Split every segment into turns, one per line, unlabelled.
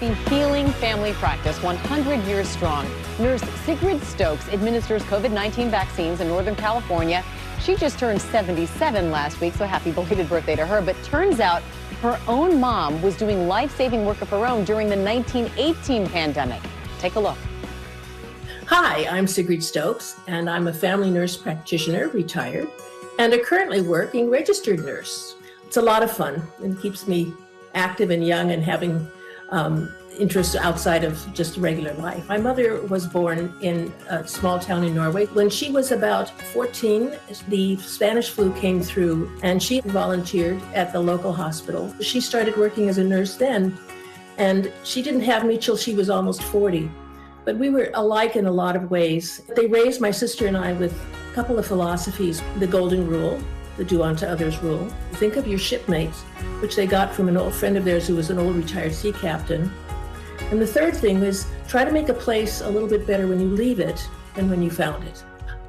The healing family practice, 100 years strong. Nurse Sigrid Stokes administers COVID-19 vaccines in Northern California. She just turned 77 last week, so happy belated birthday to her. But turns out her own mom was doing life-saving work of her own during the 1918 pandemic. Take a look.
Hi, I'm Sigrid Stokes, and I'm a family nurse practitioner, retired, and a currently working registered nurse. It's a lot of fun and keeps me active and young and having interests outside of just regular life. My mother was born in a small town in Norway. When she was about 14, the Spanish flu came through and she volunteered at the local hospital. She started working as a nurse then, and she didn't have me till she was almost 40. But we were alike in a lot of ways. They raised my sister and I with a couple of philosophies: the golden rule, the do unto others rule. Think of your shipmates, which they got from an old friend of theirs who was an old retired sea captain. And the third thing is try to make a place a little bit better when you leave it than when you found it.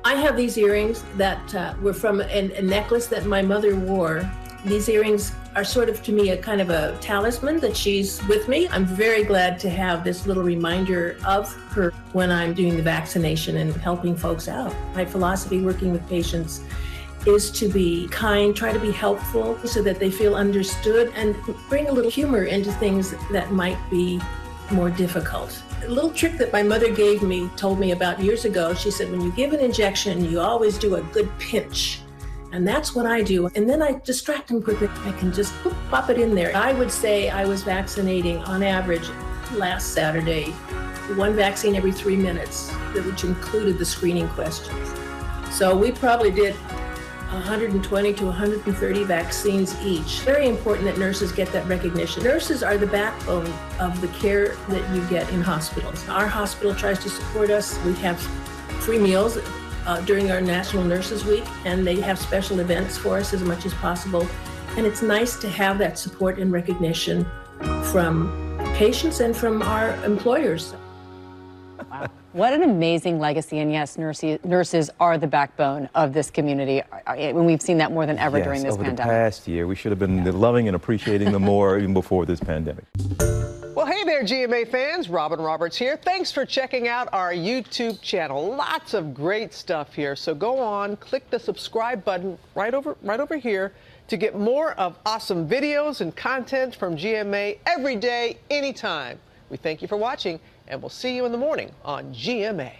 I have these earrings that were from a necklace that my mother wore. These earrings are sort of, to me, a kind of a talisman that she's with me. I'm very glad to have this little reminder of her when I'm doing the vaccination and helping folks out. My philosophy working with patients is to be kind, try to be helpful so that they feel understood, and bring a little humor into things that might be more difficult. A little trick that my mother told me about years ago. She said, when you give an injection, you always do a good pinch. And that's what I do. And then I distract them quickly. I can just pop it in there. I would say I was vaccinating on average last Saturday, one vaccine every 3 minutes, which included the screening questions. So we probably did 120 to 130 vaccines each. Very important that nurses get that recognition. Nurses are the backbone of the care that you get in hospitals. Our hospital tries to support us. We have free meals during our National Nurses Week, and they have special events for us as much as possible. And it's nice to have that support and recognition from patients and from our employers.
Wow. What an amazing legacy. And yes, nurses are the backbone of this community. And we've seen that more than ever during this pandemic.
Over the past year, we should have been loving and appreciating them more even before this pandemic.
Well, hey there, GMA fans. Robin Roberts here. Thanks for checking out our YouTube channel. Lots of great stuff here. So go on, click the subscribe button right over here to get more of awesome videos and content from GMA every day, anytime. We thank you for watching, and we'll see you in the morning on GMA.